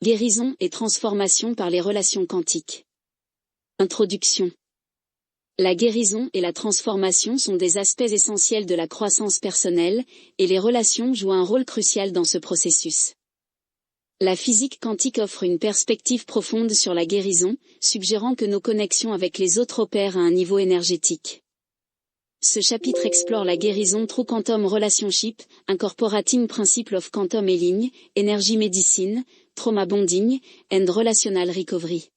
Guérison et transformation par les relations quantiques. Introduction. La guérison et la transformation sont des aspects essentiels de la croissance personnelle, et les relations jouent un rôle crucial dans ce processus. La physique quantique offre une perspective profonde sur la guérison, suggérant que nos connexions avec les autres opèrent à un niveau énergétique. Ce chapitre explore la guérison True Quantum Relationship, Incorporating Principle of Quantum Healing, Energy Medicine, Trauma Bonding, and Relational Recovery.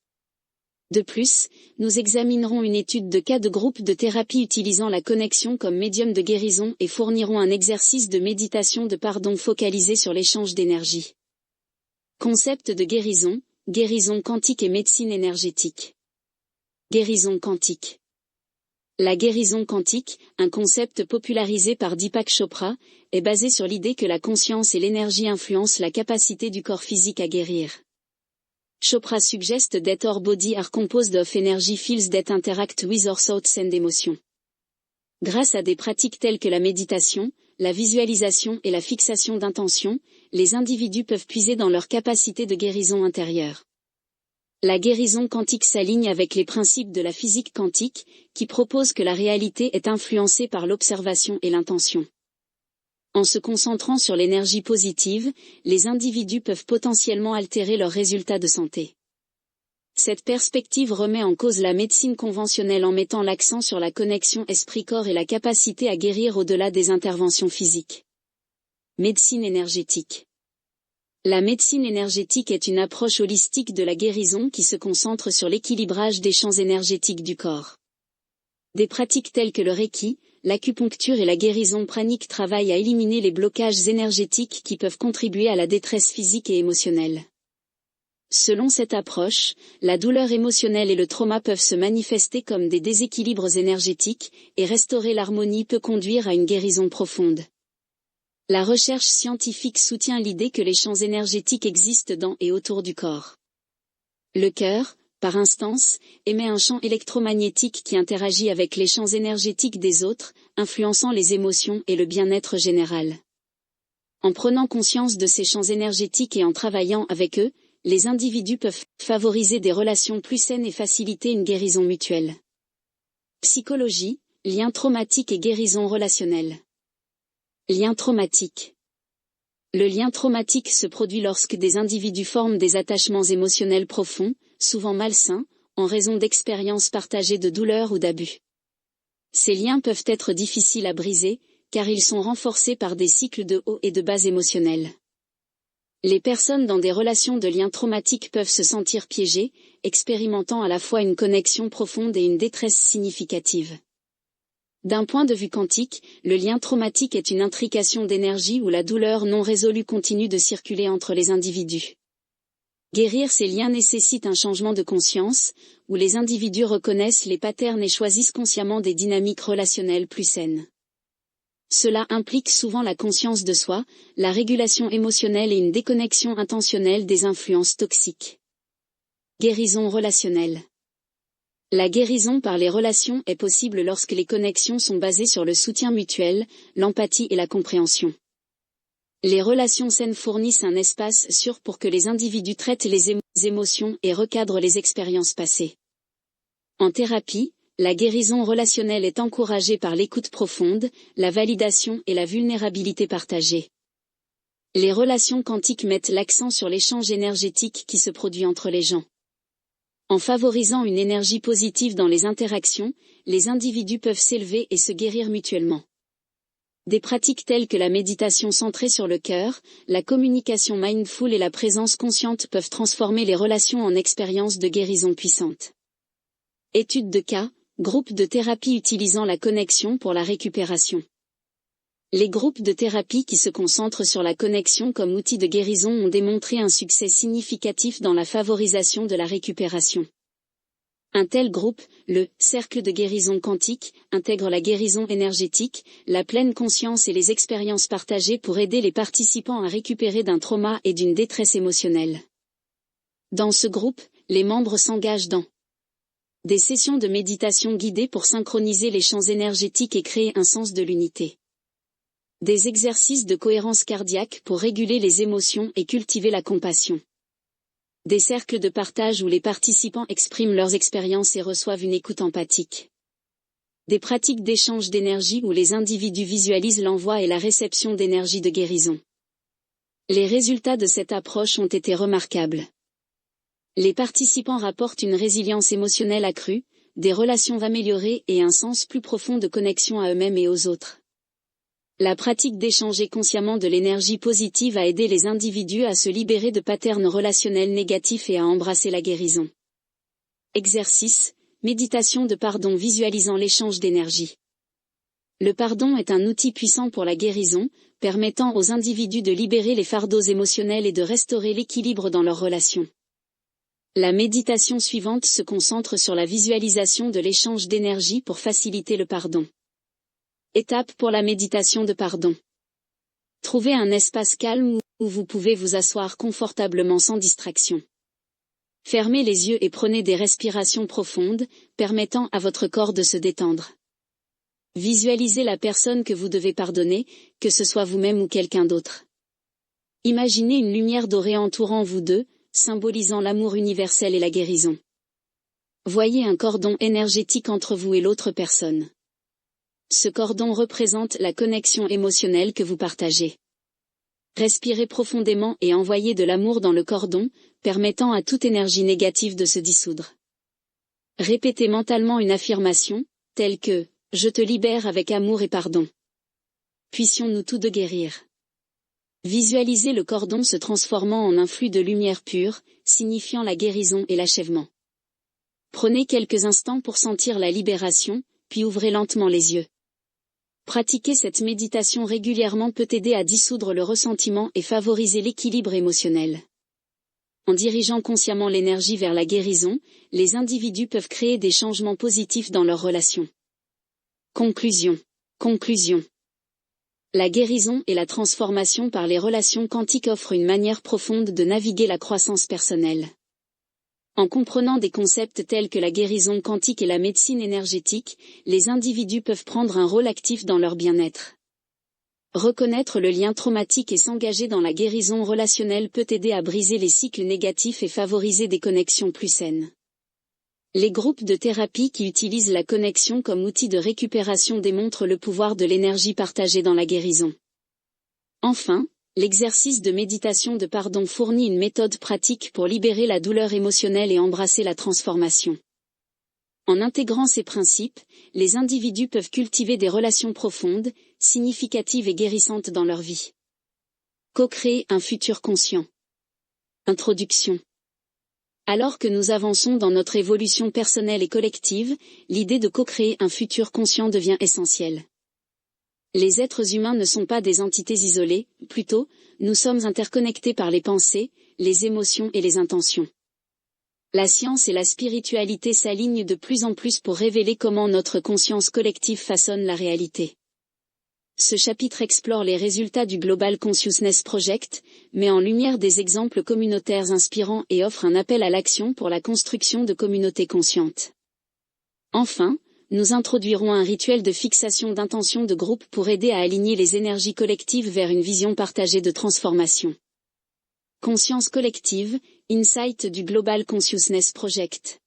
De plus, nous examinerons une étude de cas de groupe de thérapie utilisant la connexion comme médium de guérison et fournirons un exercice de méditation de pardon focalisé sur l'échange d'énergie. Concept de guérison, guérison quantique et médecine énergétique. Guérison quantique. La guérison quantique, un concept popularisé par Deepak Chopra, est basé sur l'idée que la conscience et l'énergie influencent la capacité du corps physique à guérir. Chopra suggest that our body are composed of energy fields that interact with our thoughts and emotions. Grâce à des pratiques telles que la méditation, la visualisation et la fixation d'intention, les individus peuvent puiser dans leur capacité de guérison intérieure. La guérison quantique s'aligne avec les principes de la physique quantique, qui propose que la réalité est influencée par l'observation et l'intention. En se concentrant sur l'énergie positive, les individus peuvent potentiellement altérer leurs résultats de santé. Cette perspective remet en cause la médecine conventionnelle en mettant l'accent sur la connexion esprit-corps et la capacité à guérir au-delà des interventions physiques. Médecine énergétique. La médecine énergétique est une approche holistique de la guérison qui se concentre sur l'équilibrage des champs énergétiques du corps. Des pratiques telles que le Reiki, l'acupuncture et la guérison pranique travaillent à éliminer les blocages énergétiques qui peuvent contribuer à la détresse physique et émotionnelle. Selon cette approche, la douleur émotionnelle et le trauma peuvent se manifester comme des déséquilibres énergétiques, et restaurer l'harmonie peut conduire à une guérison profonde. La recherche scientifique soutient l'idée que les champs énergétiques existent dans et autour du corps. Le cœur, par instance, émet un champ électromagnétique qui interagit avec les champs énergétiques des autres, influençant les émotions et le bien-être général. En prenant conscience de ces champs énergétiques et en travaillant avec eux, les individus peuvent favoriser des relations plus saines et faciliter une guérison mutuelle. Psychologie, liens traumatiques et guérison relationnelle. Lien traumatique. Le lien traumatique se produit lorsque des individus forment des attachements émotionnels profonds, souvent malsains, en raison d'expériences partagées de douleur ou d'abus. Ces liens peuvent être difficiles à briser, car ils sont renforcés par des cycles de hauts et de bas émotionnels. Les personnes dans des relations de liens traumatiques peuvent se sentir piégées, expérimentant à la fois une connexion profonde et une détresse significative. D'un point de vue quantique, le lien traumatique est une intrication d'énergie où la douleur non résolue continue de circuler entre les individus. Guérir ces liens nécessite un changement de conscience, où les individus reconnaissent les patterns et choisissent consciemment des dynamiques relationnelles plus saines. Cela implique souvent la conscience de soi, la régulation émotionnelle et une déconnexion intentionnelle des influences toxiques. Guérison relationnelle. La guérison par les relations est possible lorsque les connexions sont basées sur le soutien mutuel, l'empathie et la compréhension. Les relations saines fournissent un espace sûr pour que les individus traitent les émotions et recadrent les expériences passées. En thérapie, la guérison relationnelle est encouragée par l'écoute profonde, la validation et la vulnérabilité partagée. Les relations quantiques mettent l'accent sur l'échange énergétique qui se produit entre les gens. En favorisant une énergie positive dans les interactions, les individus peuvent s'élever et se guérir mutuellement. Des pratiques telles que la méditation centrée sur le cœur, la communication mindful et la présence consciente peuvent transformer les relations en expériences de guérison puissantes. Étude de cas, groupe de thérapie utilisant la connexion pour la récupération. Les groupes de thérapie qui se concentrent sur la connexion comme outil de guérison ont démontré un succès significatif dans la favorisation de la récupération. Un tel groupe, le « cercle de guérison quantique », intègre la guérison énergétique, la pleine conscience et les expériences partagées pour aider les participants à récupérer d'un trauma et d'une détresse émotionnelle. Dans ce groupe, les membres s'engagent dans des sessions de méditation guidées pour synchroniser les champs énergétiques et créer un sens de l'unité. Des exercices de cohérence cardiaque pour réguler les émotions et cultiver la compassion. Des cercles de partage où les participants expriment leurs expériences et reçoivent une écoute empathique. Des pratiques d'échange d'énergie où les individus visualisent l'envoi et la réception d'énergie de guérison. Les résultats de cette approche ont été remarquables. Les participants rapportent une résilience émotionnelle accrue, des relations améliorées et un sens plus profond de connexion à eux-mêmes et aux autres. La pratique d'échanger consciemment de l'énergie positive a aidé les individus à se libérer de patterns relationnels négatifs et à embrasser la guérison. Exercice, méditation de pardon visualisant l'échange d'énergie. Le pardon est un outil puissant pour la guérison, permettant aux individus de libérer les fardeaux émotionnels et de restaurer l'équilibre dans leurs relations. La méditation suivante se concentre sur la visualisation de l'échange d'énergie pour faciliter le pardon. Étape pour la méditation de pardon. Trouvez un espace calme où vous pouvez vous asseoir confortablement sans distraction. Fermez les yeux et prenez des respirations profondes, permettant à votre corps de se détendre. Visualisez la personne que vous devez pardonner, que ce soit vous-même ou quelqu'un d'autre. Imaginez une lumière dorée entourant vous deux, symbolisant l'amour universel et la guérison. Voyez un cordon énergétique entre vous et l'autre personne. Ce cordon représente la connexion émotionnelle que vous partagez. Respirez profondément et envoyez de l'amour dans le cordon, permettant à toute énergie négative de se dissoudre. Répétez mentalement une affirmation, telle que « Je te libère avec amour et pardon ». Puissions-nous tous deux guérir. Visualisez le cordon se transformant en un flux de lumière pure, signifiant la guérison et l'achèvement. Prenez quelques instants pour sentir la libération, puis ouvrez lentement les yeux. Pratiquer cette méditation régulièrement peut aider à dissoudre le ressentiment et favoriser l'équilibre émotionnel. En dirigeant consciemment l'énergie vers la guérison, les individus peuvent créer des changements positifs dans leurs relations. Conclusion. La guérison et la transformation par les relations quantiques offrent une manière profonde de naviguer la croissance personnelle. En comprenant des concepts tels que la guérison quantique et la médecine énergétique, les individus peuvent prendre un rôle actif dans leur bien-être. Reconnaître le lien traumatique et s'engager dans la guérison relationnelle peut aider à briser les cycles négatifs et favoriser des connexions plus saines. Les groupes de thérapie qui utilisent la connexion comme outil de récupération démontrent le pouvoir de l'énergie partagée dans la guérison. Enfin, l'exercice de méditation de pardon fournit une méthode pratique pour libérer la douleur émotionnelle et embrasser la transformation. En intégrant ces principes, les individus peuvent cultiver des relations profondes, significatives et guérissantes dans leur vie. Co-créer un futur conscient. Introduction. Alors que nous avançons dans notre évolution personnelle et collective, l'idée de co-créer un futur conscient devient essentielle. Les êtres humains ne sont pas des entités isolées, plutôt, nous sommes interconnectés par les pensées, les émotions et les intentions. La science et la spiritualité s'alignent de plus en plus pour révéler comment notre conscience collective façonne la réalité. Ce chapitre explore les résultats du Global Consciousness Project, met en lumière des exemples communautaires inspirants et offre un appel à l'action pour la construction de communautés conscientes. Enfin, nous introduirons un rituel de fixation d'intention de groupe pour aider à aligner les énergies collectives vers une vision partagée de transformation. Conscience collective, insight du Global Consciousness Project.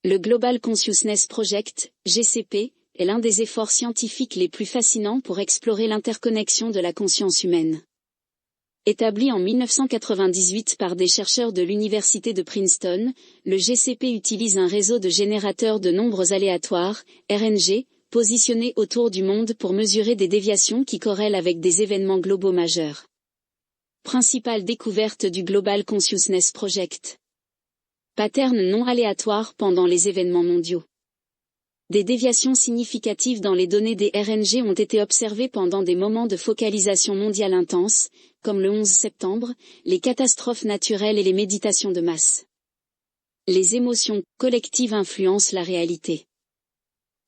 Le Global Consciousness Project, GCP, est l'un des efforts scientifiques les plus fascinants pour explorer l'interconnexion de la conscience humaine. Établi en 1998 par des chercheurs de l'université de Princeton, le GCP utilise un réseau de générateurs de nombres aléatoires, RNG, positionnés autour du monde pour mesurer des déviations qui corrèlent avec des événements globaux majeurs. Principale découverte du Global Consciousness Project. Patterns non aléatoires pendant les événements mondiaux. Des déviations significatives dans les données des RNG ont été observées pendant des moments de focalisation mondiale intense, comme le 11 septembre, les catastrophes naturelles et les méditations de masse. Les émotions collectives influencent la réalité.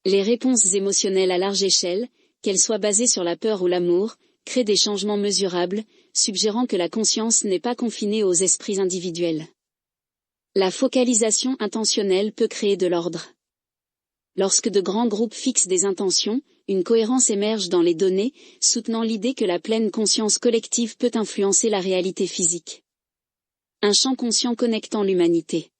Les réponses émotionnelles à large échelle, qu'elles soient basées sur la peur ou l'amour, créent des changements mesurables, suggérant que la conscience n'est pas confinée aux esprits individuels. La focalisation intentionnelle peut créer de l'ordre. Lorsque de grands groupes fixent des intentions, une cohérence émerge dans les données, soutenant l'idée que la pleine conscience collective peut influencer la réalité physique. Un champ conscient connectant l'humanité.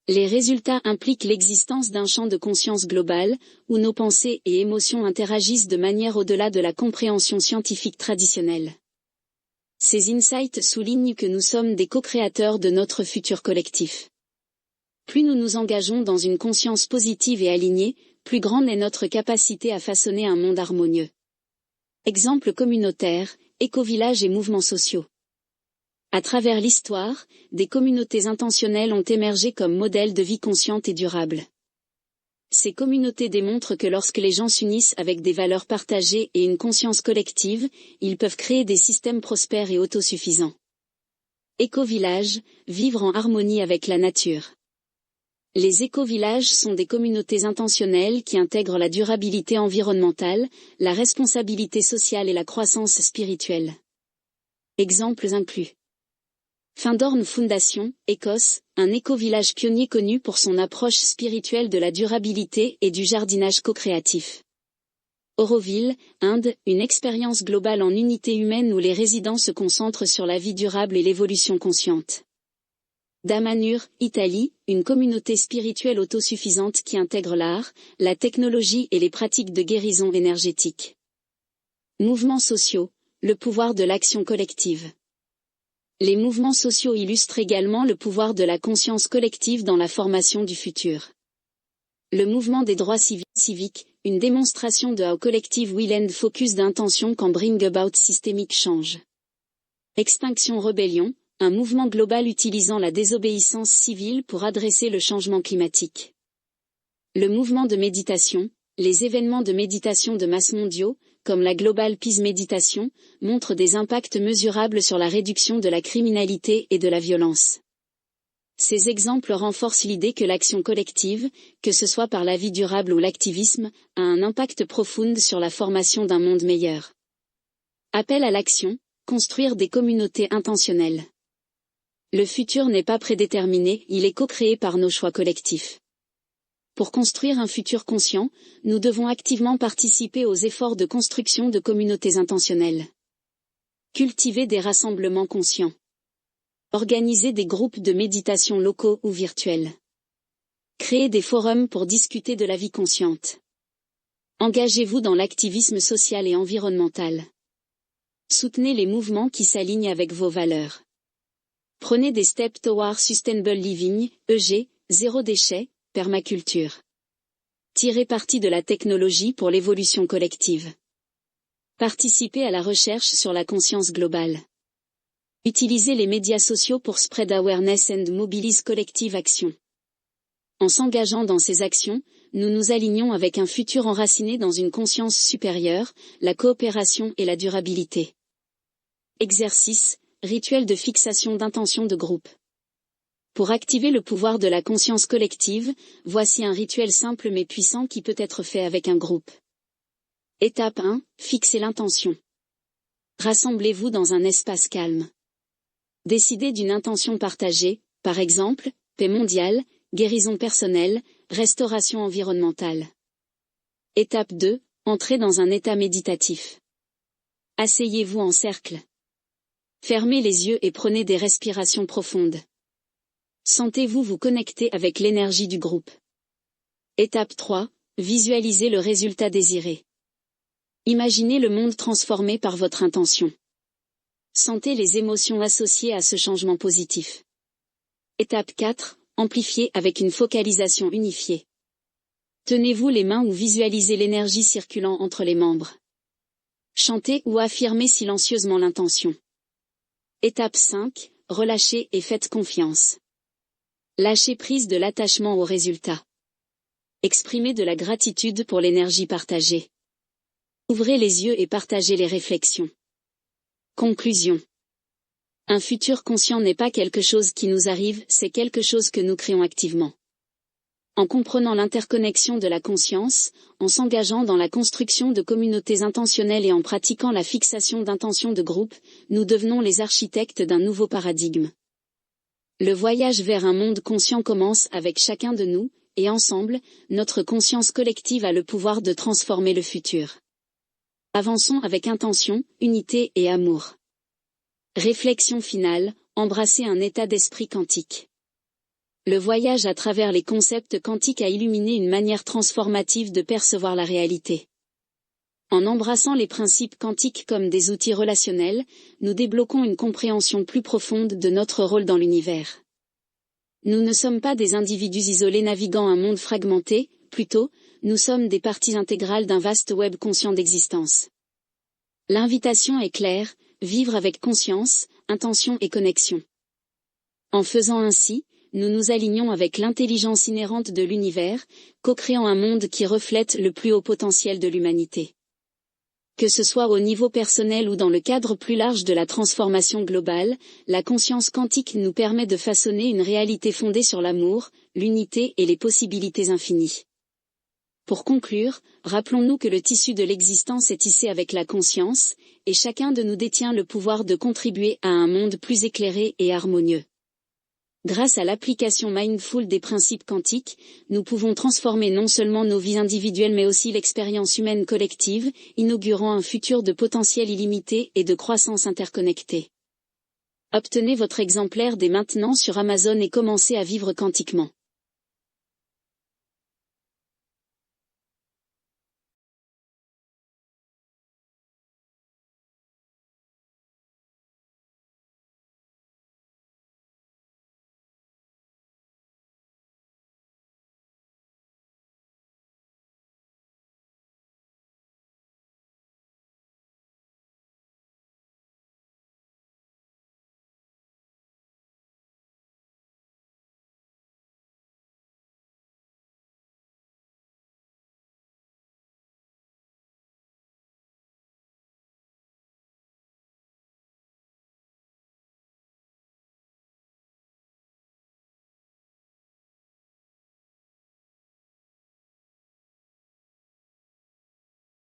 Les résultats impliquent l'existence d'un champ de conscience global, où nos pensées et émotions interagissent de manière au-delà de la compréhension scientifique traditionnelle. Ces insights soulignent que nous sommes des co-créateurs de notre futur collectif. Plus nous nous engageons dans une conscience positive et alignée, plus grande est notre capacité à façonner un monde harmonieux. Exemples communautaires, éco-villages et mouvements sociaux. À travers l'histoire, des communautés intentionnelles ont émergé comme modèles de vie consciente et durable. Ces communautés démontrent que lorsque les gens s'unissent avec des valeurs partagées et une conscience collective, ils peuvent créer des systèmes prospères et autosuffisants. Éco-villages, vivre en harmonie avec la nature. Les éco-villages sont des communautés intentionnelles qui intègrent la durabilité environnementale, la responsabilité sociale et la croissance spirituelle. Exemples incluent Findhorn Foundation, Écosse, un éco-village pionnier connu pour son approche spirituelle de la durabilité et du jardinage co-créatif. Auroville, Inde, une expérience globale en unité humaine où les résidents se concentrent sur la vie durable et l'évolution consciente. Damanhur, Italie, une communauté spirituelle autosuffisante qui intègre l'art, la technologie et les pratiques de guérison énergétique. Mouvements sociaux, le pouvoir de l'action collective. Les mouvements sociaux illustrent également le pouvoir de la conscience collective dans la formation du futur. Le mouvement des droits civiques, une démonstration de how collective will and focus d'intention can bring about systemic change. Extinction Rebellion, un mouvement global utilisant la désobéissance civile pour adresser le changement climatique. Le mouvement de méditation, les événements de méditation de masse mondiaux, comme la Global Peace Meditation, montrent des impacts mesurables sur la réduction de la criminalité et de la violence. Ces exemples renforcent l'idée que l'action collective, que ce soit par la vie durable ou l'activisme, a un impact profond sur la formation d'un monde meilleur. Appel à l'action, construire des communautés intentionnelles. Le futur n'est pas prédéterminé, il est co-créé par nos choix collectifs. Pour construire un futur conscient, nous devons activement participer aux efforts de construction de communautés intentionnelles. Cultiver des rassemblements conscients. Organiser des groupes de méditation locaux ou virtuels. Créer des forums pour discuter de la vie consciente. Engagez-vous dans l'activisme social et environnemental. Soutenez les mouvements qui s'alignent avec vos valeurs. Prenez des steps toward sustainable living, EG, zéro déchet, permaculture. Tirez parti de la technologie pour l'évolution collective. Participez à la recherche sur la conscience globale. Utilisez les médias sociaux pour spread awareness and mobilize collective action. En s'engageant dans ces actions, nous nous alignons avec un futur enraciné dans une conscience supérieure, la coopération et la durabilité. Exercice, rituel de fixation d'intention de groupe. Pour activer le pouvoir de la conscience collective, voici un rituel simple mais puissant qui peut être fait avec un groupe. Étape 1, fixez l'intention. Rassemblez-vous dans un espace calme. Décidez d'une intention partagée, par exemple, paix mondiale, guérison personnelle, restauration environnementale. Étape 2, entrez dans un état méditatif. Asseyez-vous en cercle. Fermez les yeux et prenez des respirations profondes. Sentez-vous vous connecter avec l'énergie du groupe. Étape 3, visualisez le résultat désiré. Imaginez le monde transformé par votre intention. Sentez les émotions associées à ce changement positif. Étape 4, amplifiez avec une focalisation unifiée. Tenez-vous les mains ou visualisez l'énergie circulant entre les membres. Chantez ou affirmez silencieusement l'intention. Étape 5, relâchez et faites confiance. Lâchez prise de l'attachement au résultat. Exprimez de la gratitude pour l'énergie partagée. Ouvrez les yeux et partagez les réflexions. Conclusion. Un futur conscient n'est pas quelque chose qui nous arrive, c'est quelque chose que nous créons activement. En comprenant l'interconnexion de la conscience, en s'engageant dans la construction de communautés intentionnelles et en pratiquant la fixation d'intentions de groupe, nous devenons les architectes d'un nouveau paradigme. Le voyage vers un monde conscient commence avec chacun de nous, et ensemble, notre conscience collective a le pouvoir de transformer le futur. Avançons avec intention, unité et amour. Réflexion finale, embrasser un état d'esprit quantique. Le voyage à travers les concepts quantiques a illuminé une manière transformative de percevoir la réalité. En embrassant les principes quantiques comme des outils relationnels, nous débloquons une compréhension plus profonde de notre rôle dans l'univers. Nous ne sommes pas des individus isolés naviguant un monde fragmenté, plutôt, nous sommes des parties intégrales d'un vaste web conscient d'existence. L'invitation est claire, vivre avec conscience, intention et connexion. En faisant ainsi, nous nous alignons avec l'intelligence inhérente de l'univers, co-créant un monde qui reflète le plus haut potentiel de l'humanité. Que ce soit au niveau personnel ou dans le cadre plus large de la transformation globale, la conscience quantique nous permet de façonner une réalité fondée sur l'amour, l'unité et les possibilités infinies. Pour conclure, rappelons-nous que le tissu de l'existence est tissé avec la conscience, et chacun de nous détient le pouvoir de contribuer à un monde plus éclairé et harmonieux. Grâce à l'application mindful des principes quantiques, nous pouvons transformer non seulement nos vies individuelles mais aussi l'expérience humaine collective, inaugurant un futur de potentiel illimité et de croissance interconnectée. Obtenez votre exemplaire dès maintenant sur Amazon et commencez à vivre quantiquement.